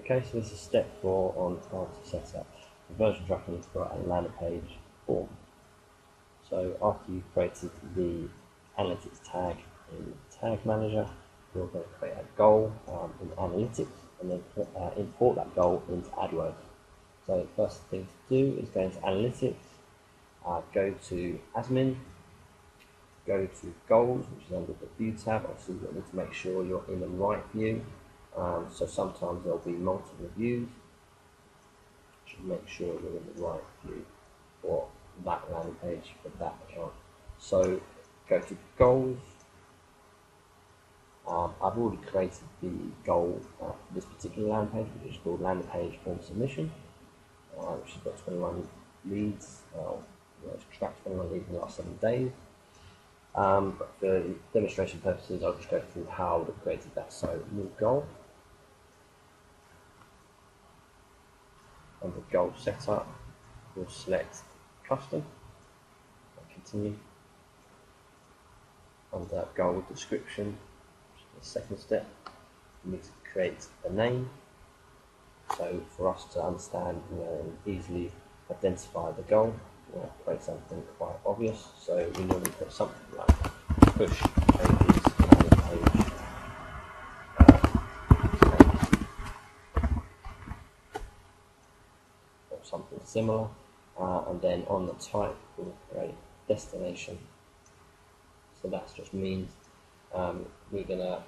Okay, so this is step 4 on how to set up conversion tracking for a landing page form. So after you've created the analytics tag in Tag Manager, you're going to create a goal in analytics and then import that goal into AdWords. So the first thing to do is go into analytics, go to admin, go to goals, which is under the view tab. Obviously you need to make sure you're in the right view. So sometimes there'll be multiple views. You should make sure you're in the right view for that landing page for that account. So go to goals. I've already created the goal for this particular landing page, which is called landing page form submission, which has got 21 leads. It's tracked 21 leads in the last 7 days. But for demonstration purposes, I'll just go through how I created that. So new goal. Under goal setup, we'll select custom and continue. Under goal description, which is the second step, we need to create a name. So for us to understand and easily identify the goal, we'll create something quite obvious. So we normally put something like push pages, landing page, or something similar. And then on the type, we'll create destination. So that just means we're gonna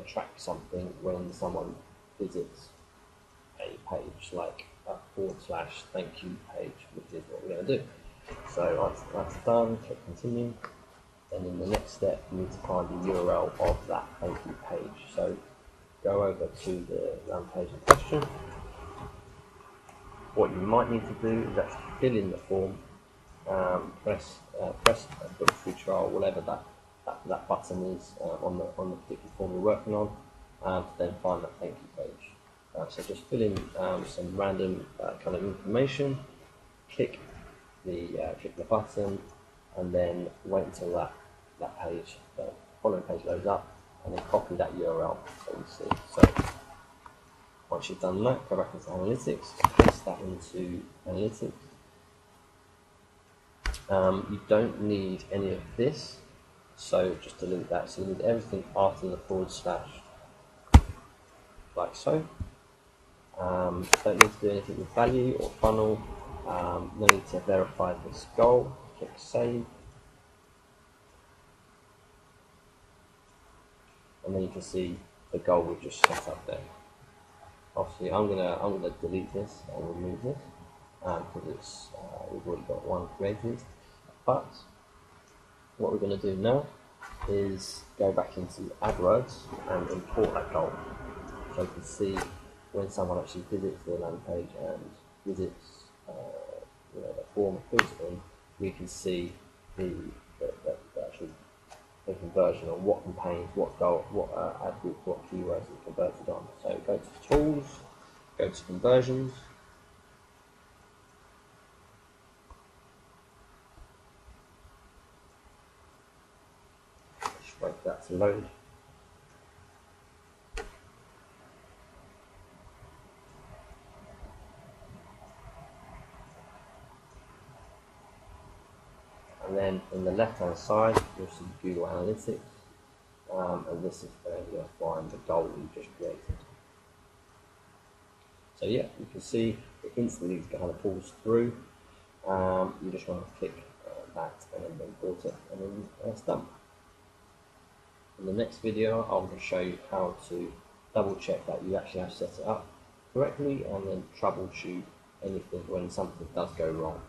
track something when someone visits a page, like a / thank you page, which is what we're going to do. So once that's done, click continue. Then in the next step, you need to find the URL of that thank you page. So go over to the landing page in question. What you might need to do is actually fill in the form, press book free trial, whatever that button is on the particular form you're working on, to then find that thank you page. So just fill in some random kind of information, click the button, and then wait until that page, the following page loads up, and then copy that URL so you see. So once you've done that, go back into analytics, paste that into analytics. You don't need any of this, so just delete that. So you need everything after the / like so. Don't need to do anything with value or funnel. No need to verify this goal. Click save, and then you can see the goal we've just set up there. Obviously, I'm gonna delete this and remove this because we've already got one created. But what we're going to do now is go back into AdWords and import that goal. So you can see when someone actually visits the landing page and visits the form fills in, we can see the actual conversion on what campaigns, what goal, what ad group, what keywords it converted on. So go to tools, go to conversions. Just wait for that to load. And then in the left hand side, you'll see Google Analytics, and this is where you'll find the goal you just created. So yeah, you can see it instantly kind of pulls through. You just want to click that and then import it, and then it's done. In the next video, I'm going to show you how to double check that you actually have set it up correctly, and then troubleshoot anything when something does go wrong.